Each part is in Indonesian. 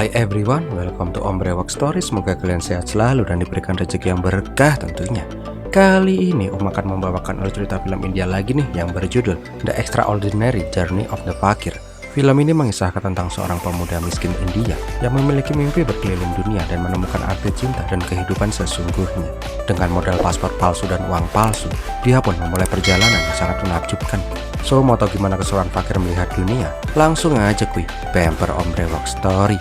Hi everyone, welcome to Ombre Work Story. Semoga kalian sehat selalu dan diberikan rezeki yang berkah tentunya. Kali ini Om akan membawakan cerita film India lagi nih yang berjudul The Extraordinary Journey of the Fakir. Film ini mengisahkan tentang seorang pemuda miskin India yang memiliki mimpi berkeliling dunia dan menemukan arti cinta dan kehidupan sesungguhnya. Dengan modal paspor palsu dan uang palsu, dia pun memulai perjalanan yang sangat menakjubkan. So, mau tau gimana keseruan fakir melihat dunia? Langsung aja kuy, bemper Ombre Work Story.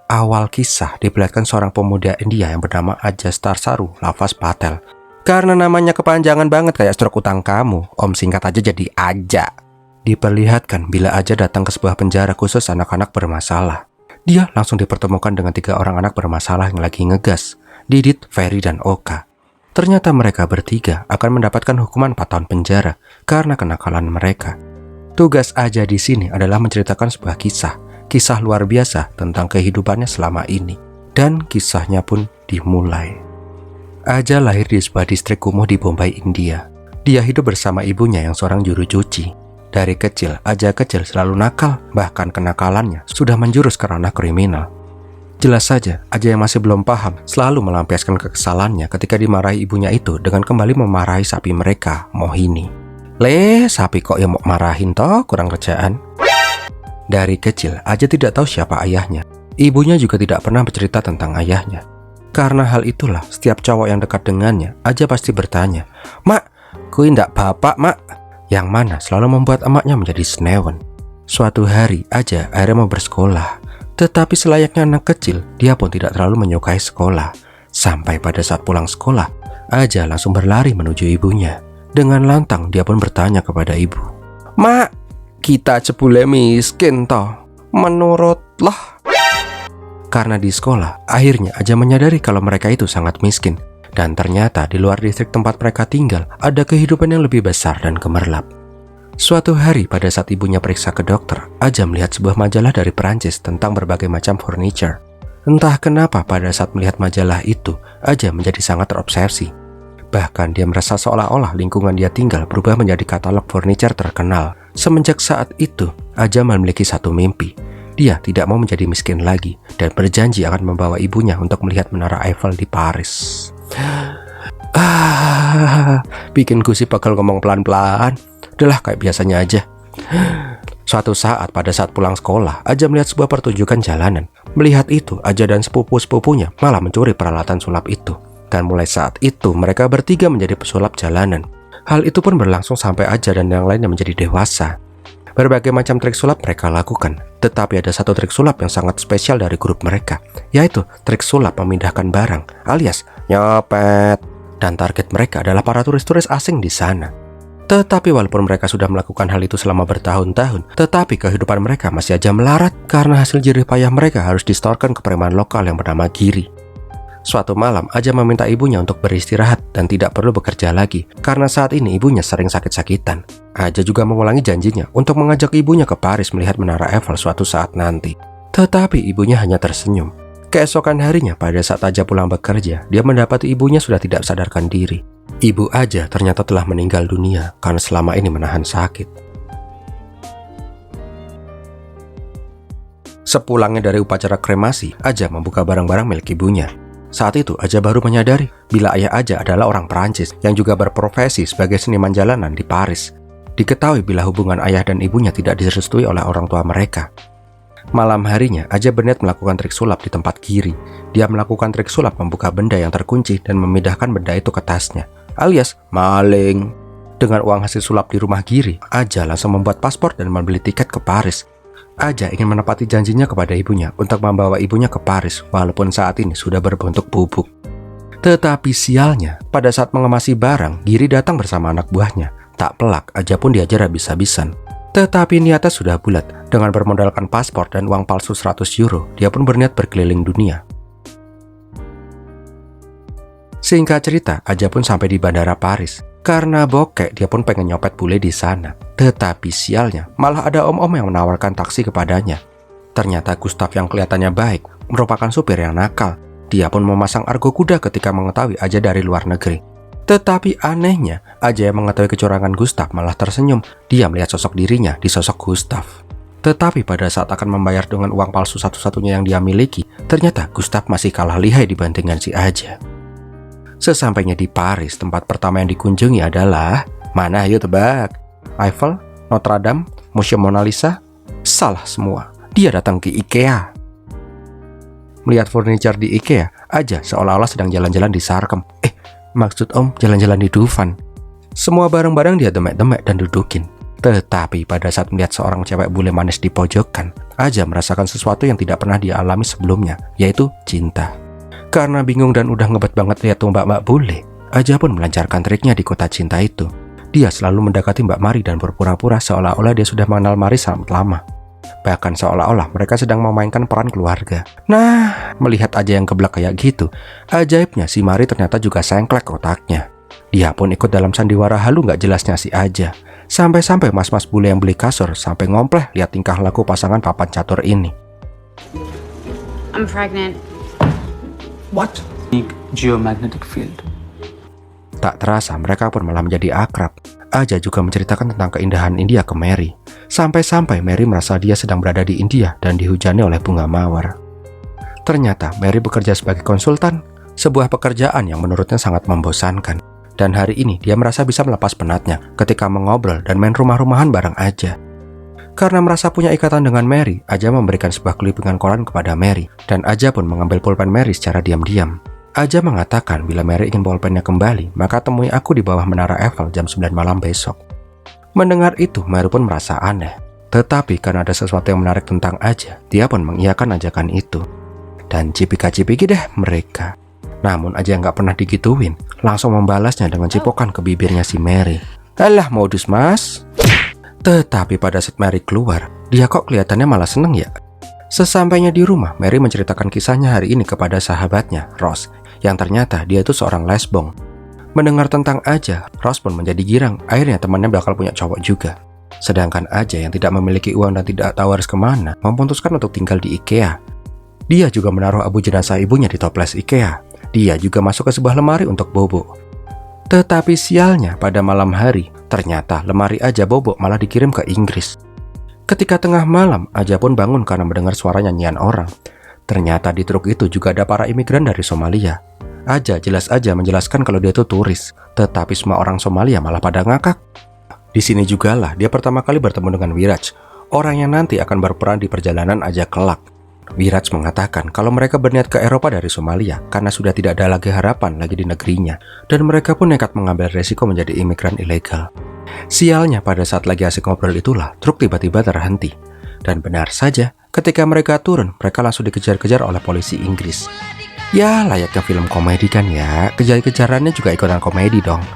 Awal kisah diperlihatkan seorang pemuda India yang bernama Ajastarsaru Lavas Patel. Karena namanya kepanjangan banget kayak stroke utang kamu, Om singkat aja jadi Aja. Diperlihatkan bila Aja datang ke sebuah penjara khusus anak-anak bermasalah. Dia langsung dipertemukan dengan 3 orang anak bermasalah yang lagi ngegas, Didit, Ferry, dan Oka. Ternyata mereka bertiga akan mendapatkan hukuman 4 tahun penjara karena kenakalan mereka. Tugas Aja di sini adalah menceritakan sebuah kisah luar biasa tentang kehidupannya selama ini. Dan kisahnya pun dimulai. Aja lahir di sebuah distrik kumuh di Bombay, India. Dia hidup bersama ibunya yang seorang juru cuci. Dari kecil, Aja selalu nakal, bahkan kenakalannya sudah menjurus ke ranah kriminal. Jelas saja, Aja yang masih belum paham selalu melampiaskan kekesalannya ketika dimarahi ibunya itu dengan kembali memarahi sapi mereka, Mohini. Sapi kok yang mau marahin toh, kurang kerjaan. Dari kecil, Aja tidak tahu siapa ayahnya. Ibunya juga tidak pernah bercerita tentang ayahnya. Karena hal itulah, setiap cowok yang dekat dengannya, Aja pasti bertanya, "Mak, kui ndak bapak, mak?" Yang mana selalu membuat emaknya menjadi senewen. Suatu hari, Aja akhirnya mau bersekolah. Tetapi selayaknya anak kecil, dia pun tidak terlalu menyukai sekolah. Sampai pada saat pulang sekolah, Aja langsung berlari menuju ibunya. Dengan lantang, dia pun bertanya kepada ibu, "Mak, kita cebule miskin toh, menurutlah." Karena di sekolah, akhirnya Aja menyadari kalau mereka itu sangat miskin. Dan ternyata di luar distrik tempat mereka tinggal, ada kehidupan yang lebih besar dan gemerlap. Suatu hari pada saat ibunya periksa ke dokter, Aja melihat sebuah majalah dari Perancis tentang berbagai macam furniture. Entah kenapa pada saat melihat majalah itu, Aja menjadi sangat terobsesi. Bahkan dia merasa seolah-olah lingkungan dia tinggal berubah menjadi katalog furniture terkenal. Semenjak saat itu, Aja memiliki satu mimpi. Dia tidak mau menjadi miskin lagi dan berjanji akan membawa ibunya untuk melihat Menara Eiffel di Paris. Bikin gusip bakal ngomong pelan-pelan. Udahlah kayak biasanya aja. Suatu saat pada saat pulang sekolah, Aja melihat sebuah pertunjukan jalanan. Melihat itu, Aja dan sepupu-sepupunya malah mencuri peralatan sulap itu. Dan mulai saat itu, mereka bertiga menjadi pesulap jalanan. Hal itu pun berlangsung sampai Aja dan yang lainnya menjadi dewasa. Berbagai macam trik sulap mereka lakukan. Tetapi ada satu trik sulap yang sangat spesial dari grup mereka, yaitu trik sulap memindahkan barang alias nyopet. Dan target mereka adalah para turis-turis asing di sana. Tetapi walaupun mereka sudah melakukan hal itu selama bertahun-tahun, tetapi kehidupan mereka masih aja melarat karena hasil jerih payah mereka harus disetorkan ke preman lokal yang bernama Giri. Suatu malam, Aja meminta ibunya untuk beristirahat dan tidak perlu bekerja lagi karena saat ini ibunya sering sakit-sakitan. Aja juga mengulangi janjinya untuk mengajak ibunya ke Paris melihat Menara Eiffel suatu saat nanti. Tetapi ibunya hanya tersenyum. Keesokan harinya pada saat Aja pulang bekerja, dia mendapati ibunya sudah tidak sadarkan diri. Ibu Aja ternyata telah meninggal dunia karena selama ini menahan sakit. Sepulangnya dari upacara kremasi, Aja membuka barang-barang milik ibunya. Saat itu Aja baru menyadari bila ayah Aja adalah orang Perancis yang juga berprofesi sebagai seniman jalanan di Paris. Diketahui bila hubungan ayah dan ibunya tidak direstui oleh orang tua mereka. Malam harinya, Aja berniat melakukan trik sulap di tempat Giri. Dia melakukan trik sulap membuka benda yang terkunci dan memindahkan benda itu ke tasnya, alias maling. Dengan uang hasil sulap di rumah Giri, Aja langsung membuat paspor dan membeli tiket ke Paris. Aja ingin menepati janjinya kepada ibunya untuk membawa ibunya ke Paris walaupun saat ini sudah berbentuk bubuk. Tetapi sialnya, pada saat mengemasi barang, Giri datang bersama anak buahnya. Tak pelak, Aja pun diajar habis-habisan. Tetapi niatnya sudah bulat. Dengan bermodalkan paspor dan uang palsu 100 euro, dia pun berniat berkeliling dunia. Singkat cerita, Aja pun sampai di bandara Paris. Karena bokek, dia pun pengen nyopet bule di sana. Tetapi sialnya, malah ada om-om yang menawarkan taksi kepadanya. Ternyata Gustav yang kelihatannya baik merupakan supir yang nakal. Dia pun memasang argo kuda ketika mengetahui Aja dari luar negeri. Tetapi anehnya, Aja yang mengetahui kecurangan Gustav malah tersenyum. Dia melihat sosok dirinya di sosok Gustav. Tetapi pada saat akan membayar dengan uang palsu satu-satunya yang dia miliki, ternyata Gustav masih kalah lihai dibandingkan si Aja. Sesampainya di Paris, tempat pertama yang dikunjungi adalah... Mana ayo tebak? Eiffel, Notre Dame, Museum Mona Lisa? Salah semua. Dia datang ke IKEA. Melihat furniture di IKEA, Aja seolah-olah sedang jalan-jalan di Sarkem. Maksud om jalan-jalan di Dufan. Semua barang-barang dia demek-demek dan dudukin. Tetapi pada saat melihat seorang cewek bule manis di pojokan, Aja merasakan sesuatu yang tidak pernah dia alami sebelumnya, yaitu cinta. Karena bingung dan udah ngebet banget lihat tuh mbak-mbak bule, Aja pun melancarkan triknya di kota cinta itu. Dia selalu mendekati Mbak Mari dan berpura-pura seolah-olah dia sudah mengenal Mari sangat lama. Bahkan seolah-olah mereka sedang memainkan peran keluarga. Nah, melihat Aja yang geblak kayak gitu, ajaibnya si Mari ternyata juga sengklek otaknya. Dia pun ikut dalam sandiwara halu gak jelasnya si Aja. Sampai-sampai mas-mas bule yang beli kasur sampai ngompleh lihat tingkah laku pasangan papan catur ini. I'm pregnant. What? Geomagnetic field. Tak terasa mereka pun malah menjadi akrab. Aja juga menceritakan tentang keindahan India ke Mary. Sampai-sampai Mary merasa dia sedang berada di India dan dihujani oleh bunga mawar. Ternyata Mary bekerja sebagai konsultan, sebuah pekerjaan yang menurutnya sangat membosankan. Dan hari ini dia merasa bisa melepas penatnya ketika mengobrol dan main rumah-rumahan bareng Aja. Karena merasa punya ikatan dengan Mary, Aja memberikan sebuah kelipingan koran kepada Mary. Dan Aja pun mengambil pulpen Mary secara diam-diam. Aja mengatakan bila Mary ingin pulpennya kembali, maka temui aku di bawah menara Eiffel jam 9 malam besok. Mendengar itu, Mary pun merasa aneh. Tetapi karena ada sesuatu yang menarik tentang Aja, dia pun mengiyakan ajakan itu. Dan cipika-cipiki deh mereka. Namun Aja nggak pernah digituin, langsung membalasnya dengan cipokan ke bibirnya si Mary. Alah modus mas. Tetapi pada saat Mary keluar, dia kok kelihatannya malah seneng ya. Sesampainya di rumah, Mary menceritakan kisahnya hari ini kepada sahabatnya, Rose, yang ternyata dia itu seorang lesbong. Mendengar tentang Aja, Rose pun menjadi girang, akhirnya temannya bakal punya cowok juga. Sedangkan Aja yang tidak memiliki uang dan tidak tahu harus kemana, memutuskan untuk tinggal di IKEA. Dia juga menaruh abu jenazah ibunya di toples IKEA. Dia juga masuk ke sebuah lemari untuk bobo. Tetapi sialnya pada malam hari, ternyata lemari Aja bobo malah dikirim ke Inggris. Ketika tengah malam, Aja pun bangun karena mendengar suara nyanyian orang. Ternyata di truk itu juga ada para imigran dari Somalia. Aja jelas aja menjelaskan kalau dia itu turis, tetapi semua orang Somalia malah pada ngakak. Di sini jugalah dia pertama kali bertemu dengan Wiraj, orang yang nanti akan berperan di perjalanan Aja kelak. Wiraj mengatakan kalau mereka berniat ke Eropa dari Somalia karena sudah tidak ada lagi harapan lagi di negerinya, dan mereka pun nekat mengambil resiko menjadi imigran ilegal. Sialnya pada saat lagi asik ngobrol itulah truk tiba-tiba terhenti. Dan benar saja, ketika mereka turun, mereka langsung dikejar-kejar oleh polisi Inggris. Ya layaknya film komedi kan ya, kejar-kejarannya juga ikutan komedi dong.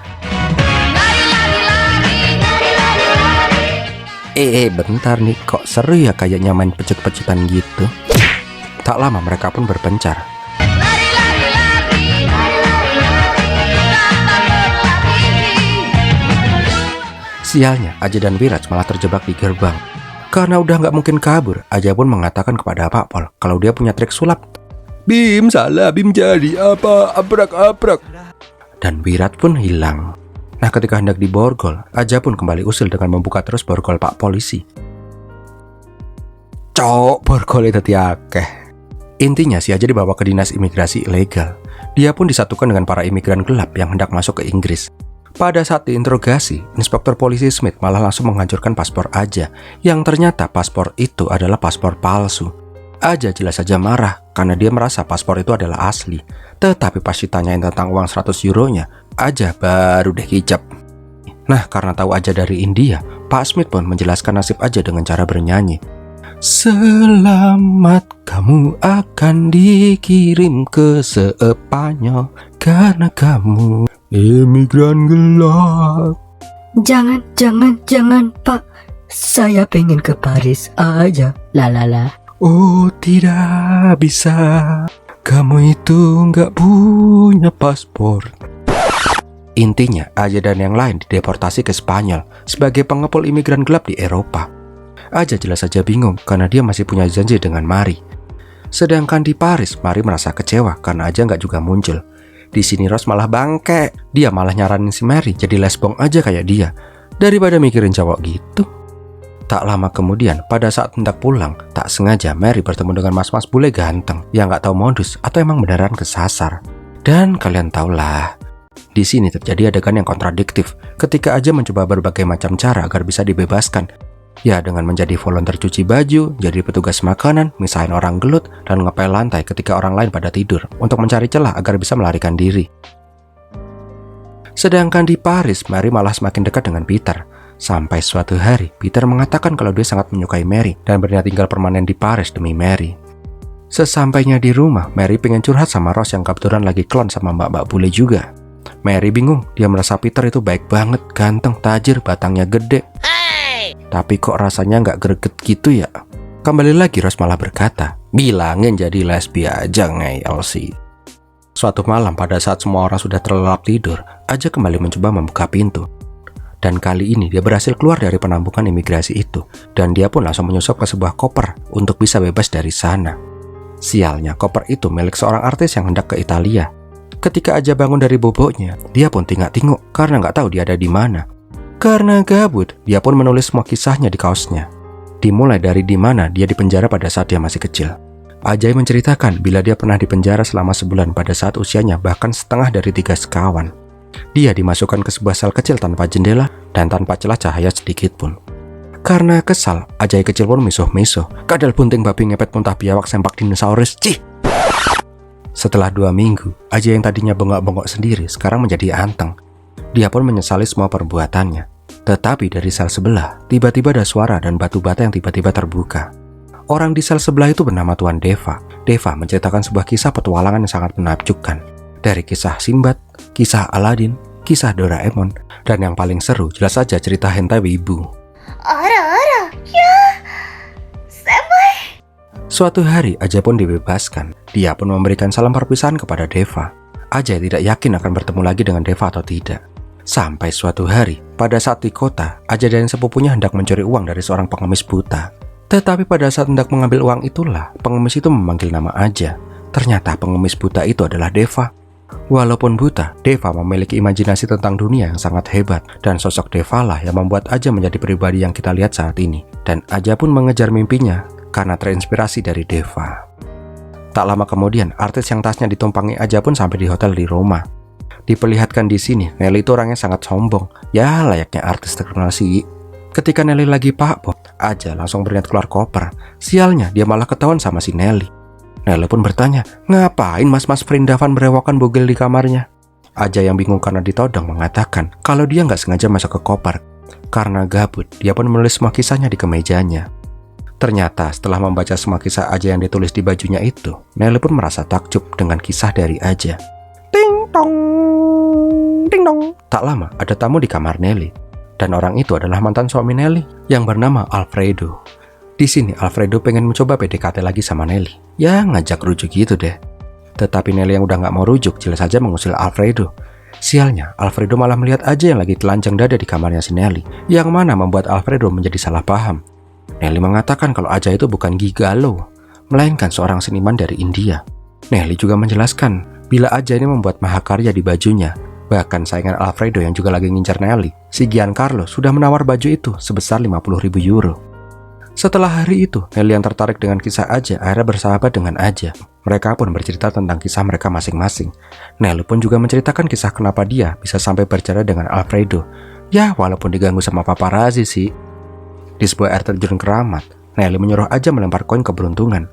Bentar nih, kok seru ya kayaknya main pecut-pecutan gitu. Tak lama mereka pun berpencar. Sialnya, Aja dan Wiraj malah terjebak di gerbang. Karena udah nggak mungkin kabur, Aja pun mengatakan kepada Pak Pol kalau dia punya trik sulap. Bim salah, Bim jadi apa? Abrak-abrak. Dan Wiraj pun hilang. Nah ketika hendak diborgol, Aja pun kembali usil dengan membuka terus borgol Pak Polisi. Cok, borgol itu tiakeh. Intinya si Aja dibawa ke dinas imigrasi ilegal. Dia pun disatukan dengan para imigran gelap yang hendak masuk ke Inggris. Pada saat diinterogasi, Inspektur Polisi Smith malah langsung menghancurkan paspor Aja, yang ternyata paspor itu adalah paspor palsu. Aja jelas saja marah karena dia merasa paspor itu adalah asli. Tetapi pas ditanyain tentang uang 100 euronya, Aja baru deh kicap. Nah karena tahu Aja dari India, Pak Smith pun menjelaskan nasib Aja dengan cara bernyanyi. Selamat kamu akan dikirim ke Spanyol karena kamu imigran gelap. Jangan Pak, saya pengen ke Paris aja, lalala. Oh tidak bisa, kamu itu nggak punya paspor. Intinya, Aja dan yang lain dideportasi ke Spanyol sebagai pengepul imigran gelap di Eropa. Aja jelas saja bingung karena dia masih punya janji dengan Mari. Sedangkan di Paris, Mari merasa kecewa karena Aja nggak juga muncul. Di sini Rose malah bangke. Dia malah nyaranin si Mary jadi lesbong aja kayak dia, daripada mikirin cowok gitu. Tak lama kemudian, pada saat hendak pulang, tak sengaja Mary bertemu dengan mas-mas bule ganteng yang nggak tahu modus atau emang beneran kesasar. Dan kalian tahulah, di sini terjadi adegan yang kontradiktif ketika Aja mencoba berbagai macam cara agar bisa dibebaskan. Ya, dengan menjadi volunteer cuci baju, jadi petugas makanan, misahin orang gelut, dan ngepel lantai ketika orang lain pada tidur untuk mencari celah agar bisa melarikan diri. Sedangkan di Paris, Mary malah semakin dekat dengan Peter. Sampai suatu hari, Peter mengatakan kalau dia sangat menyukai Mary dan berniat tinggal permanen di Paris demi Mary. Sesampainya di rumah, Mary pengen curhat sama Rose yang kebetulan lagi klon sama mbak-mbak bule juga. Mary bingung, dia merasa Peter itu baik banget, ganteng, tajir, batangnya gede. Tapi kok rasanya nggak greget gitu ya? Kembali lagi Rose malah berkata, bilangin jadi lesbi aja ngeyel sih. Suatu malam pada saat semua orang sudah terlelap tidur, Aja kembali mencoba membuka pintu. Dan kali ini dia berhasil keluar dari penampungan imigrasi itu. Dan dia pun langsung menyusup ke sebuah koper untuk bisa bebas dari sana. Sialnya, koper itu milik seorang artis yang hendak ke Italia. Ketika Aja bangun dari boboknya, dia pun tingak-tinguk karena nggak tahu dia ada di mana. Karena gabut, dia pun menulis semua kisahnya di kaosnya. Dimulai dari di mana dia dipenjara pada saat dia masih kecil. Ajay menceritakan bila dia pernah dipenjara selama sebulan pada saat usianya bahkan setengah dari 3 sekawan. Dia dimasukkan ke sebuah sel kecil tanpa jendela dan tanpa celah cahaya sedikit pun. Karena kesal, Ajay kecil pun misuh-misuh. Kadal bunting babi ngepet muntah biawak sempak dinosaurus. Cih! Setelah 2 minggu, Ajay yang tadinya bengok-bengok sendiri sekarang menjadi anteng. Dia pun menyesali semua perbuatannya. Tetapi dari sel sebelah, tiba-tiba ada suara dan batu bata yang tiba-tiba terbuka. Orang di sel sebelah itu bernama Tuan Deva. Deva menceritakan sebuah kisah petualangan yang sangat menakjubkan. Dari kisah Sinbad, kisah Aladin, kisah Doraemon, dan yang paling seru jelas saja cerita hentai wibu. Ya, semai. Suatu hari Ajay pun dibebaskan. Dia pun memberikan salam perpisahan kepada Deva. Ajay tidak yakin akan bertemu lagi dengan Deva atau tidak. Sampai suatu hari, pada saat di kota, Ajay dan sepupunya hendak mencuri uang dari seorang pengemis buta. Tetapi pada saat hendak mengambil uang itulah, pengemis itu memanggil nama Ajay. Ternyata pengemis buta itu adalah Deva. Walaupun buta, Deva memiliki imajinasi tentang dunia yang sangat hebat. Dan sosok Deva lah yang membuat Ajay menjadi pribadi yang kita lihat saat ini. Dan Ajay pun mengejar mimpinya karena terinspirasi dari Deva. Tak lama kemudian, artis yang tasnya ditumpangi Ajay pun sampai di hotel di Roma. Diperlihatkan di sini, Nelly itu orangnya sangat sombong. Ya, layaknya artis terkenal sih. Ketika Nelly lagi pakpop, Ajay langsung berniat keluar koper. Sialnya, dia malah ketahuan sama si Nelly. Nelly pun bertanya, ngapain mas-mas Vrindavan berewokan bugil di kamarnya? Ajay yang bingung karena ditodong mengatakan kalau dia nggak sengaja masuk ke koper. Karena gabut, dia pun menulis semua kisahnya di kemejanya. Ternyata setelah membaca semua kisah Ajay yang ditulis di bajunya itu, Nelly pun merasa takjub dengan kisah dari Ajay. Ding dong, ding dong. Tak lama ada tamu di kamar Nelly. Dan orang itu adalah mantan suami Nelly yang bernama Alfredo. Di sini Alfredo pengen mencoba PDKT lagi sama Nelly. Ya ngajak rujuk gitu deh. Tetapi Nelly yang udah gak mau rujuk jelas saja mengusir Alfredo. Sialnya, Alfredo malah melihat Ajay yang lagi telanjang dada di kamarnya si Nelly. Yang mana membuat Alfredo menjadi salah paham. Nelly mengatakan kalau Ajay itu bukan gigalo, melainkan seorang seniman dari India. Nelly juga menjelaskan bila Ajay ini membuat mahakarya di bajunya. Bahkan saingan Alfredo yang juga lagi ngincar Nelly, si Giancarlo, sudah menawar baju itu sebesar 50.000 euro. Setelah hari itu, Nelly yang tertarik dengan kisah Ajay akhirnya bersahabat dengan Ajay. Mereka pun bercerita tentang kisah mereka masing-masing. Nelly pun juga menceritakan kisah kenapa dia bisa sampai bercerai dengan Alfredo. Ya, walaupun diganggu sama paparazzi sih. Di sebuah air terjun keramat, Nelly menyuruh Ajay melempar koin keberuntungan.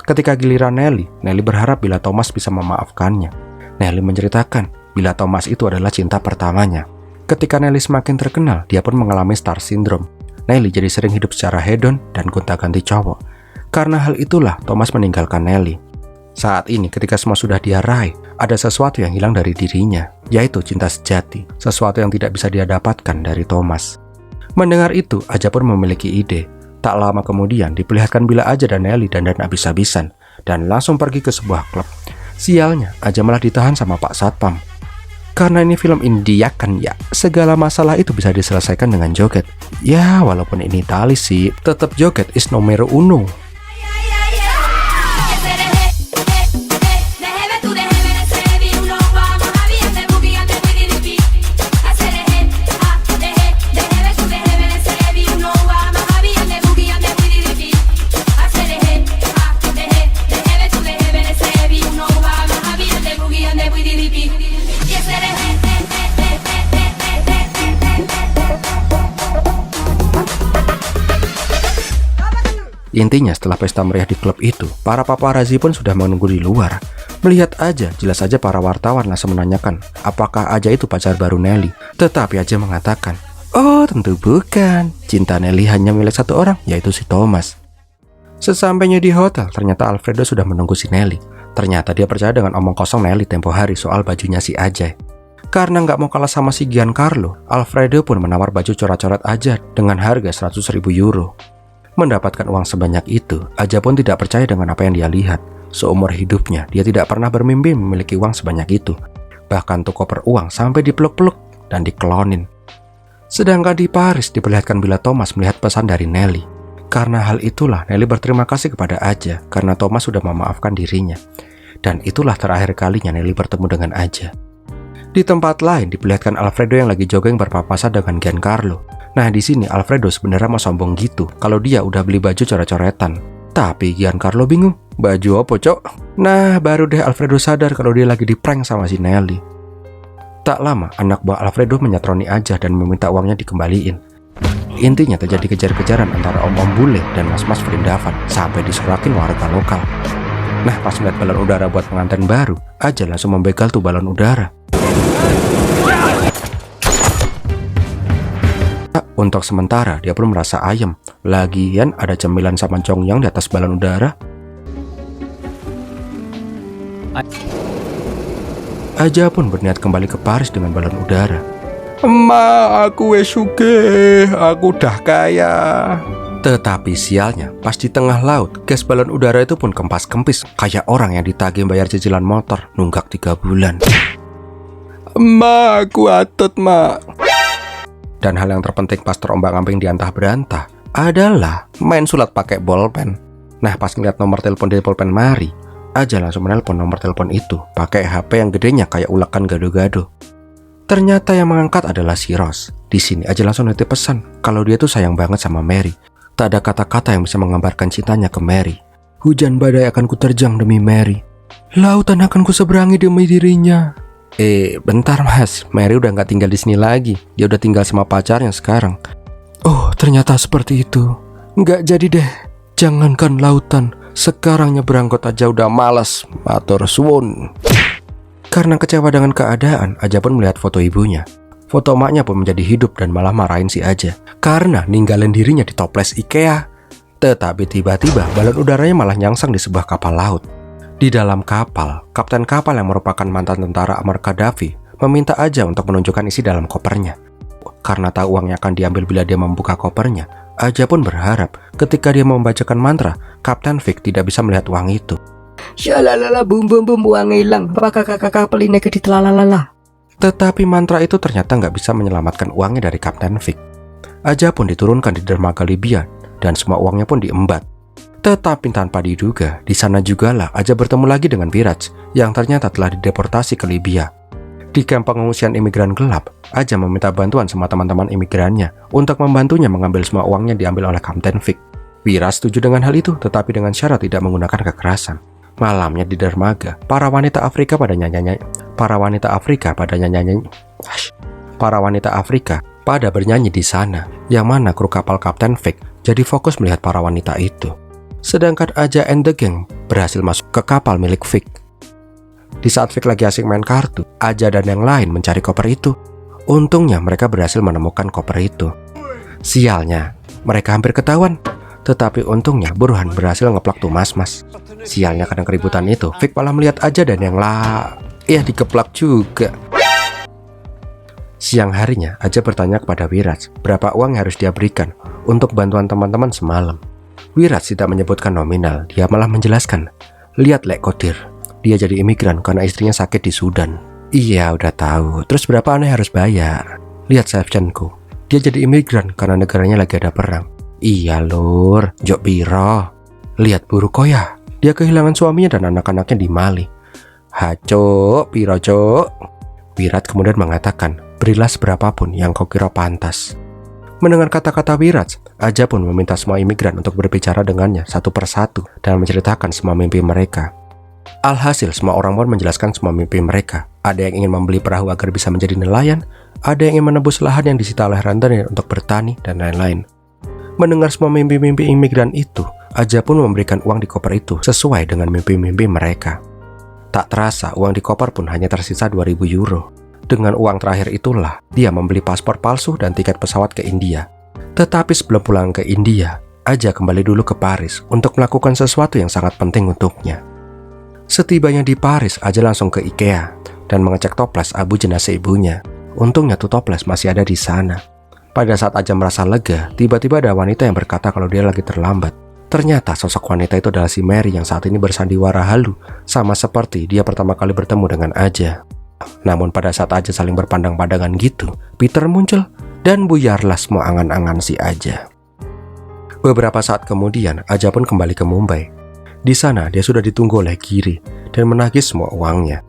Ketika giliran Nelly berharap bila Thomas bisa memaafkannya. Nelly menceritakan bila Thomas itu adalah cinta pertamanya. Ketika Nelly semakin terkenal, dia pun mengalami star syndrome. Nelly jadi sering hidup secara hedon dan gonta-ganti cowok. Karena hal itulah Thomas meninggalkan Nelly. Saat ini ketika semua sudah dia raih, ada sesuatu yang hilang dari dirinya, yaitu cinta sejati, sesuatu yang tidak bisa dia dapatkan dari Thomas. Mendengar itu, Ajay pun memiliki ide. Tak lama kemudian diperlihatkan bila Ajay dan Nelly dandan habis-habisan dan langsung pergi ke sebuah klub. Sialnya, Ajay malah ditahan sama Pak Satpam. Karena ini film India kan ya, segala masalah itu bisa diselesaikan dengan joget. Ya, walaupun ini Itali sih, tetap joget is numero uno. Intinya setelah pesta meriah di klub itu, para paparazzi pun sudah menunggu di luar. Melihat Aja, jelas saja para wartawan langsung menanyakan apakah Aja itu pacar baru Nelly. Tetapi Aja mengatakan, oh tentu bukan, cinta Nelly hanya milik satu orang, yaitu si Thomas. Sesampainya di hotel, ternyata Alfredo sudah menunggu si Nelly. Ternyata dia percaya dengan omong kosong Nelly tempo hari soal bajunya si Aja. Karena nggak mau kalah sama si Giancarlo, Alfredo pun menawar baju coret-coret Aja dengan harga 100.000 euro. Mendapatkan uang sebanyak itu, Aja pun tidak percaya dengan apa yang dia lihat. Seumur hidupnya, dia tidak pernah bermimpi memiliki uang sebanyak itu. Bahkan tuh koper uang sampai dipeluk-peluk dan diklonin. Sedangkan di Paris diperlihatkan bila Thomas melihat pesan dari Nelly. Karena hal itulah Nelly berterima kasih kepada Aja karena Thomas sudah memaafkan dirinya. Dan itulah terakhir kalinya Nelly bertemu dengan Aja. Di tempat lain diperlihatkan Alfredo yang lagi jogging berpapasan dengan Giancarlo. Nah di sini Alfredo sebenarnya mau sombong gitu kalau dia udah beli baju coret-coretan. Tapi Giancarlo bingung, baju apa cok? Nah baru deh Alfredo sadar kalau dia lagi di-prank sama si Nelly. Tak lama anak buah Alfredo menyatroni Aja dan meminta uangnya dikembaliin. Intinya terjadi kejar-kejaran antara om-om bule dan mas-mas Vrindavan sampai disorakin warga lokal. Nah pas melihat balon udara buat pengantin baru, Aja langsung membegal tuh balon udara. Untuk sementara dia pun merasa ayem. Lagian ada cemilan sama congyang di atas balon udara. Aja pun berniat kembali ke Paris dengan balon udara. Ma, aku suge, aku udah kaya. Tetapi sialnya, pas di tengah laut, gas balon udara itu pun kempas-kempis kayak orang yang ditagih bayar cicilan motor nunggak 3 bulan. Ma, aku atot, ma. Dan hal yang terpenting pas terombang-ambing diantah berantah adalah main sulap pakai bolpen. Nah pas ngeliat nomor telepon di pulpen Mari, Aja langsung menelpon nomor telepon itu pakai HP yang gedenya kayak ulekan gado-gado. Ternyata yang mengangkat adalah si Ross. Di sini Aja langsung nitip pesan kalau dia tuh sayang banget sama Mary. Tak ada kata-kata yang bisa menggambarkan cintanya ke Mary. Hujan badai akan kuterjang demi Mary. Lautan akan kuseberangi demi dirinya. Bentar mas, Mary udah nggak tinggal di sini lagi. Dia udah tinggal sama pacarnya sekarang. Oh, ternyata seperti itu. Nggak jadi deh. Jangankan lautan, sekarang nyebrang got aja udah malas. Matur suwun. Karena kecewa dengan keadaan, Aja pun melihat foto ibunya. Foto maknya pun menjadi hidup dan malah marahin si Aja karena ninggalin dirinya di toples IKEA. Tetapi tiba-tiba balon udaranya malah nyangsang di sebuah kapal laut. Di dalam kapal, kapten kapal yang merupakan mantan tentara Ammar Gaddafi meminta Aja untuk menunjukkan isi dalam kopernya. Karena tahu uangnya akan diambil bila dia membuka kopernya, Aja pun berharap ketika dia membacakan mantra, Kapten Vic tidak bisa melihat uang itu. Shalalala bum bum bum uang hilang. Apakah kakak kapal ini keditelalala? Tetapi mantra itu ternyata nggak bisa menyelamatkan uangnya dari Kapten Vic. Aja pun diturunkan di dermaga Libya dan semua uangnya pun diembat. Tetapi tanpa diduga, di sana jugalah Aja bertemu lagi dengan Viraj yang ternyata telah dideportasi ke Libya. Di kamp pengungsian imigran gelap, Aja meminta bantuan sama teman-teman imigrannya untuk membantunya mengambil semua uangnya diambil oleh Kapten Vic. Viraj setuju dengan hal itu, tetapi dengan syarat tidak menggunakan kekerasan. Malamnya di dermaga, para wanita Afrika pada bernyanyi di sana, yang mana kru kapal Kapten Vic jadi fokus melihat para wanita itu. Sedangkan Aja and the gang berhasil masuk ke kapal milik Vic. Di saat Vic lagi asik main kartu, Aja dan yang lain mencari koper itu. Untungnya mereka berhasil menemukan koper itu. Sialnya, mereka hampir ketahuan. Tetapi untungnya Burhan berhasil ngeplak tuh mas-mas. Sialnya karena keributan itu, Vic malah melihat Aja dan yang dikeplak juga. Siang harinya, Aja bertanya kepada Viraj berapa uang yang harus dia berikan untuk bantuan teman-teman semalam. Viraj tidak menyebutkan nominal, dia malah menjelaskan, lihat Lek Kodir, dia jadi imigran karena istrinya sakit di Sudan. Iya udah tahu, terus berapa aneh harus bayar? Lihat Shevchenko, dia jadi imigran karena negaranya lagi ada perang. Iya lur, jok biro. Lihat Burukoya, dia kehilangan suaminya dan anak-anaknya di Mali. Haco, piro cok. Wirat kemudian mengatakan, berilah seberapapun yang kau kira pantas. Mendengar kata-kata Wirat, Aja pun meminta semua imigran untuk berbicara dengannya satu persatu dan menceritakan semua mimpi mereka. Alhasil semua orang pun menjelaskan semua mimpi mereka. Ada yang ingin membeli perahu agar bisa menjadi nelayan, ada yang ingin menebus lahan yang disita oleh rentenir untuk bertani, dan lain-lain. Mendengar semua mimpi-mimpi imigran itu, Aja pun memberikan uang di koper itu sesuai dengan mimpi-mimpi mereka. Tak terasa uang di koper pun hanya tersisa 2.000 euro. Dengan uang terakhir itulah dia membeli paspor palsu dan tiket pesawat ke India. Tetapi sebelum pulang ke India, Aja kembali dulu ke Paris untuk melakukan sesuatu yang sangat penting untuknya. Setibanya di Paris, Aja langsung ke IKEA dan mengecek toples abu jenazah ibunya. Untungnya tuh toples masih ada di sana. Pada saat Aja merasa lega, tiba-tiba ada wanita yang berkata kalau dia lagi terlambat. Ternyata sosok wanita itu adalah si Mary yang saat ini bersandiwara halu, sama seperti dia pertama kali bertemu dengan Aja. Namun pada saat Aja saling berpandang-pandangan gitu, Peter muncul dan buyarlah semua angan-angan si Aja. Beberapa saat kemudian, Aja pun kembali ke Mumbai. Di sana dia sudah ditunggu oleh Giri dan menagih semua uangnya.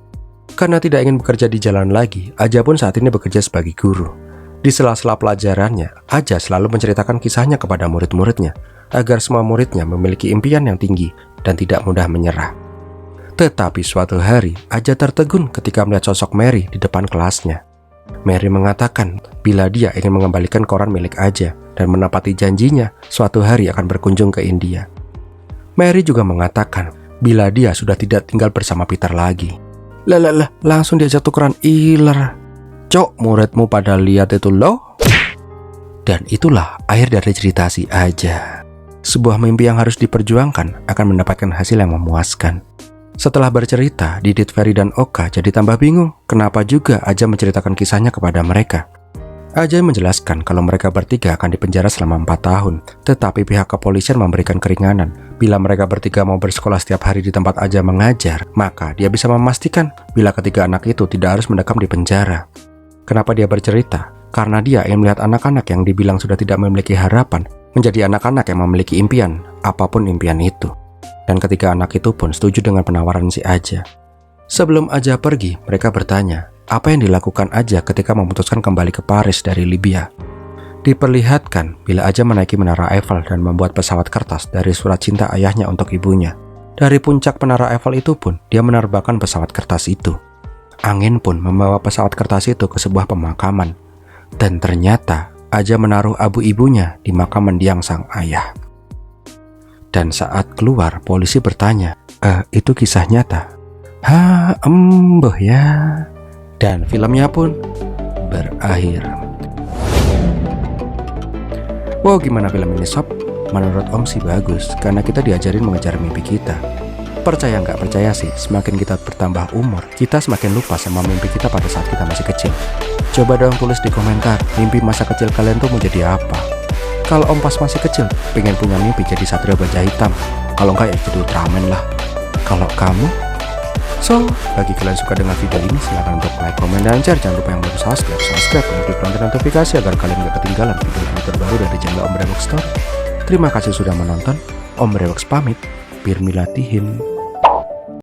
Karena tidak ingin bekerja di jalan lagi, Aja pun saat ini bekerja sebagai guru. Di sela-sela pelajarannya, Aja selalu menceritakan kisahnya kepada murid-muridnya agar semua muridnya memiliki impian yang tinggi dan tidak mudah menyerah. Tetapi suatu hari, Aja tertegun ketika melihat sosok Mary di depan kelasnya. Mary mengatakan bila dia ingin mengembalikan koran milik Aja dan menepati janjinya suatu hari akan berkunjung ke India. Mary juga mengatakan bila dia sudah tidak tinggal bersama Peter lagi. Langsung diajak tukeran iler. Cok, muridmu pada lihat itu loh. Dan itulah akhir dari cerita si Aja. Sebuah mimpi yang harus diperjuangkan akan mendapatkan hasil yang memuaskan. Setelah bercerita, Didit, Ferry, dan Oka jadi tambah bingung kenapa juga Aja menceritakan kisahnya kepada mereka. Aja menjelaskan kalau mereka bertiga akan dipenjara selama 4 tahun, tetapi pihak kepolisian memberikan keringanan. Bila mereka bertiga mau bersekolah setiap hari di tempat Aja mengajar, maka dia bisa memastikan bila ketiga anak itu tidak harus mendekam di penjara. Kenapa dia bercerita? Karena dia ingin melihat anak-anak yang dibilang sudah tidak memiliki harapan menjadi anak-anak yang memiliki impian, apapun impian itu. Dan ketiga anak itu pun setuju dengan penawaran si Aja. Sebelum Aja pergi, mereka bertanya, apa yang dilakukan Aja ketika memutuskan kembali ke Paris dari Libya. Diperlihatkan bila Aja menaiki Menara Eiffel dan membuat pesawat kertas dari surat cinta ayahnya untuk ibunya. Dari puncak Menara Eiffel itu pun, dia menerbangkan pesawat kertas itu. Angin pun membawa pesawat kertas itu ke sebuah pemakaman. Dan ternyata Aja menaruh abu ibunya di makam mendiang sang ayah. Dan saat keluar, polisi bertanya, itu kisah nyata? Embuh ya. Dan filmnya pun berakhir. Wow, gimana film ini sob? Menurut Om sih bagus, karena kita diajarin mengejar mimpi kita. Percaya nggak percaya sih, semakin kita bertambah umur, kita semakin lupa sama mimpi kita pada saat kita masih kecil. Coba dong tulis di komentar, mimpi masa kecil kalian tuh mau jadi apa? Kalau Om pas masih kecil, pengen punya mimpi jadi Satria Baja Hitam. Kalau enggak ya jadi Ultraman lah. Kalau kamu? So, bagi kalian suka dengan video ini, silahkan untuk like, komen, dan share. Jangan lupa yang belum subscribe, dan klik lonceng notifikasi agar kalian gak ketinggalan video terbaru dari channel Om Brewok Story. Terima kasih sudah menonton. Om Brewok pamit. Birmilatihin.